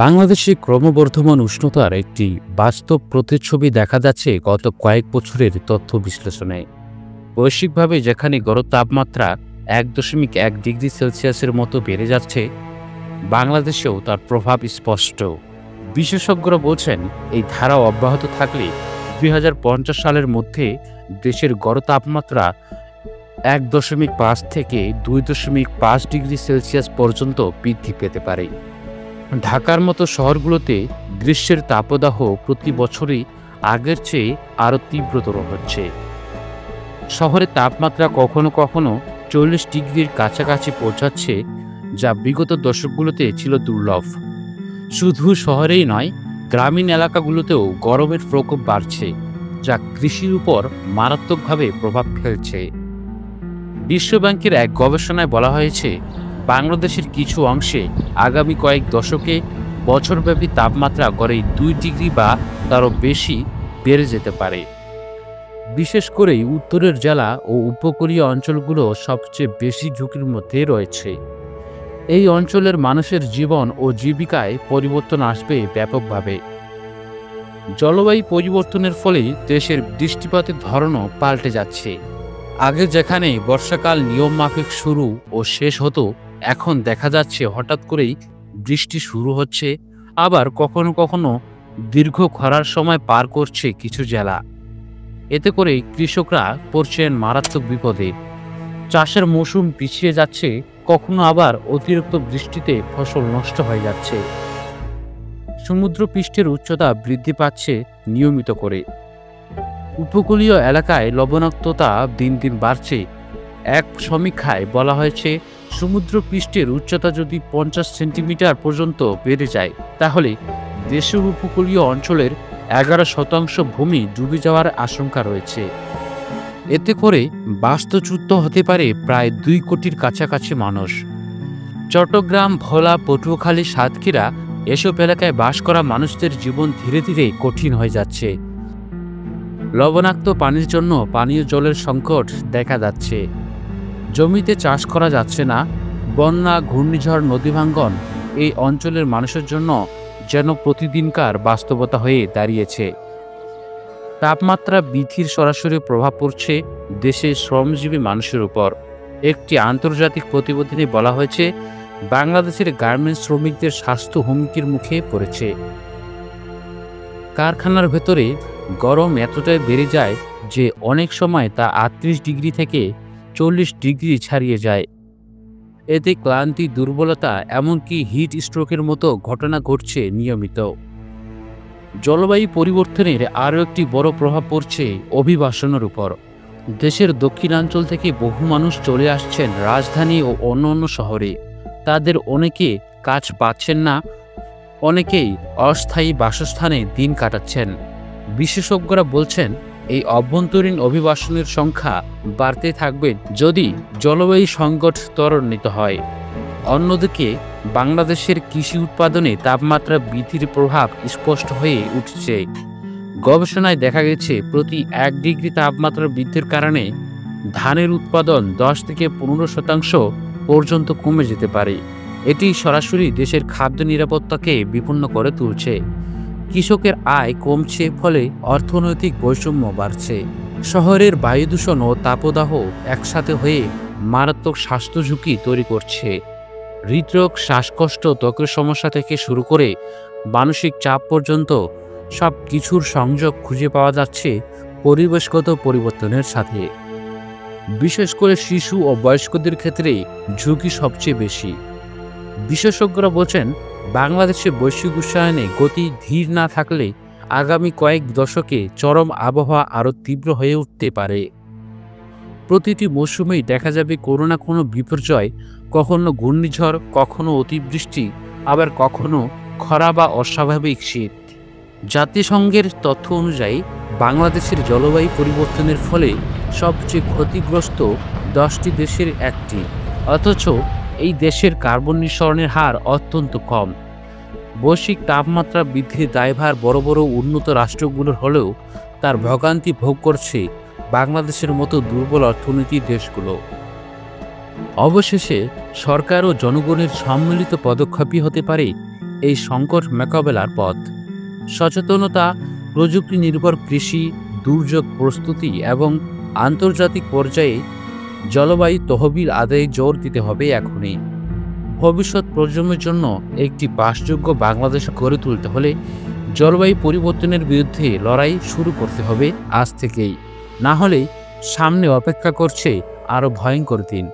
বাংলাদেশে ক্রমবর্ধমান উষ্ণতার একটি বাস্তব প্রতিচ্ছবি দেখা যাচ্ছে গত কয়েক বছরের তথ্য বিশ্লেষণে। বৈশ্বিকভাবে যেখানে গড় তাপমাত্রা ১.১ ডিগ্রি সেলসিয়াসের মতো বেড়ে যাচ্ছে, বাংলাদেশেও তার প্রভাব স্পষ্ট। বিশেষজ্ঞরা বলছেন, এই ধারা অব্যাহত থাকলে ২০৫০ সালের মধ্যে দেশের গড় তাপমাত্রা ১.৫ থেকে ২.৫ ডিগ্রি সেলসিয়াস পর্যন্ত বৃদ্ধি পেতে পারে। ঢাকার মতো শহরগুলোতে গ্রীষ্মের তাপদাহ প্রতি বছরই আগের চেয়ে আরও তীব্রতর হচ্ছে। শহরের তাপমাত্রা কখনো কখনো ৪০ ডিগ্রির কাছাকাছি পৌঁছাচ্ছে, যা বিগত দশকগুলোতে ছিল দুর্লভ। শুধু শহরেই নয়, গ্রামীণ এলাকাগুলোতেও গরমের প্রকোপ বাড়ছে, যা কৃষির উপর মারাত্মকভাবে প্রভাব ফেলছে। বিশ্বব্যাংকের এক গবেষণায় বলা হয়েছে, বাংলাদেশের কিছু অংশে আগামী কয়েক দশকে বছরব্যাপী তাপমাত্রা গড়ে ২ ডিগ্রি বা তারও বেশি বেড়ে যেতে পারে। বিশেষ করে উত্তরের জেলা ও উপকূলীয় অঞ্চলগুলো সবচেয়ে বেশি ঝুঁকির মধ্যে রয়েছে। এই অঞ্চলের মানুষের জীবন ও জীবিকায় পরিবর্তন আসবে ব্যাপকভাবে। জলবায়ু পরিবর্তনের ফলে দেশের বৃষ্টিপাতের ধরনও পাল্টে যাচ্ছে। আগে যেখানে বর্ষাকাল নিয়মমাফিক শুরু ও শেষ হতো, এখন দেখা যাচ্ছে হঠাৎ করেই বৃষ্টি শুরু হচ্ছে, আবার কখনো কখনো দীর্ঘ খরার সময় পার করছে কিছু জেলা। এতে করে কৃষকরা পড়ছেন মারাত্মক বিপদে। চাষের মৌসুম পিছিয়ে যাচ্ছে, কখনো আবার অতিরিক্ত বৃষ্টিতে ফসল নষ্ট হয়ে যাচ্ছে। সমুদ্রপৃষ্ঠের উচ্চতা বৃদ্ধি পাচ্ছে নিয়মিত করে। উপকূলীয় এলাকায় লবণাক্ততা দিন দিন বাড়ছে। এক সমীক্ষায় বলা হয়েছে, সমুদ্রপৃষ্ঠের উচ্চতা যদি ৫০ সেন্টিমিটার পর্যন্ত বেড়ে যায়, তাহলে দেশের উপকূলীয় অঞ্চলের ১১% ভূমি ডুবে যাওয়ার আশঙ্কা রয়েছে। এতে করে বাস্তুচ্যুত হতে পারে প্রায় ২ কোটির কাছাকাছি মানুষ। চট্টগ্রাম, ভোলা, পটুয়াখালী, সাতক্ষীরা এসব এলাকায় বাস করা মানুষদের জীবন ধীরে ধীরে কঠিন হয়ে যাচ্ছে। লবণাক্ত পানির জন্য পানীয় জলের সংকট দেখা যাচ্ছে। জমিতে চাষ করা যাচ্ছে না। বন্যা, ঘূর্ণিঝড়, নদী ভাঙ্গন এই অঞ্চলের মানুষের জন্য যেন প্রতিদিনকার বাস্তবতা হয়ে দাঁড়িয়েছে। তাপমাত্রা বৃদ্ধির সরাসরি প্রভাব পড়ছে দেশের শ্রমজীবী মানুষের উপর। একটি আন্তর্জাতিক প্রতিবেদনে বলা হয়েছে, বাংলাদেশের গার্মেন্টস শ্রমিকদের স্বাস্থ্য হুমকির মুখে পড়েছে। কারখানার ভেতরে গরম এতটাই বেড়ে যায় যে অনেক সময় তা ৩৮ ডিগ্রি থেকে ৪০ ডিগ্রি ছাড়িয়ে যায়। এতে ক্লান্তি, দুর্বলতা, এমনকি হিট স্ট্রোকের মতো ঘটনা ঘটছে নিয়মিত। জলবায়ু পরিবর্তনের আরও একটি বড় প্রভাব পড়ছে অভিবাসনের উপর। দেশের দক্ষিণাঞ্চল থেকে বহু মানুষ চলে আসছেন রাজধানী ও অন্যান্য শহরে। তাদের অনেকে কাজ পাচ্ছেন না, অনেকেই অস্থায়ী বাসস্থানে দিন কাটাচ্ছেন। বিশেষজ্ঞরা বলছেন, এই অভ্যন্তরীণ অভিবাসনের সংখ্যা বাড়তে থাকবে যদি জলবায়ু সংকট ত্বরান্বিত হয়। অন্যদিকে বাংলাদেশের কৃষি উৎপাদনে তাপমাত্রা বৃদ্ধির প্রভাব স্পষ্ট হয়ে উঠছে। গবেষণায় দেখা গেছে, প্রতি ১ ডিগ্রি তাপমাত্রা বৃদ্ধির কারণে ধানের উৎপাদন ১০ থেকে ১৫% পর্যন্ত কমে যেতে পারে। এটি সরাসরি দেশের খাদ্য নিরাপত্তাকে বিপন্ন করে তুলছে। কৃষকের আয় কমছে, ফলে অর্থনৈতিক বৈষম্য বাড়ছে। শহরের বায়ু দূষণ ও তাপদাহ একসাথে হয়ে মারাত্মক স্বাস্থ্য ঝুঁকি তৈরি করছে। হৃদরোগ, শ্বাসকষ্ট, ত্বকের সমস্যা থেকে শুরু করে মানসিক চাপ পর্যন্ত সব কিছুর সংযোগ খুঁজে পাওয়া যাচ্ছে পরিবেশগত পরিবর্তনের সাথে। বিশেষ করে শিশু ও বয়স্কদের ক্ষেত্রে ঝুঁকি সবচেয়ে বেশি। বিশেষজ্ঞরা বলছেন, বাংলাদেশে বৈশ্বিক উষ্ণায়নে গতি ধীর না থাকলে আগামী কয়েক দশকে চরম আবহাওয়া আরও তীব্র হয়ে উঠতে পারে। প্রতিটি মৌসুমেই দেখা যাবে কোনো না কোনো বিপর্যয়, কখনো ঘূর্ণিঝড়, কখনো অতিবৃষ্টি, আবার কখনো খরা বা অস্বাভাবিক শীত। জাতিসংঘের তথ্য অনুযায়ী বাংলাদেশের জলবায়ু পরিবর্তনের ফলে সবচেয়ে ক্ষতিগ্রস্ত 10টি দেশের একটি, অথচ এই দেশের কার্বন নিঃসরণের হার অত্যন্ত কম। বৈশ্বিক তাপমাত্রা বৃদ্ধির দায়ভার বড় বড় উন্নত রাষ্ট্রগুলোর হলেও তার ভোগান্তি ভোগ করছে বাংলাদেশের মতো দুর্বল অর্থনীতির দেশগুলো। অবশেষে সরকার ও জনগণের সম্মিলিত পদক্ষেপই হতে পারে এই সংকট মোকাবেলার পথ। সচেতনতা, প্রযুক্তি নির্ভর কৃষি, দুর্যোগ প্রস্তুতি এবং আন্তর্জাতিক পর্যায়ে জলবায়ু তহবিল আদায়ে জোর দিতে হবে এখনই। ভবিষ্যৎ প্রজন্মের জন্য একটি বাসযোগ্য বাংলাদেশ গড়ে তুলতে হলে জলবায়ু পরিবর্তনের বিরুদ্ধে লড়াই শুরু করতে হবে আজ থেকেই। না হলে সামনে অপেক্ষা করছে আরও ভয়ঙ্কর দিন।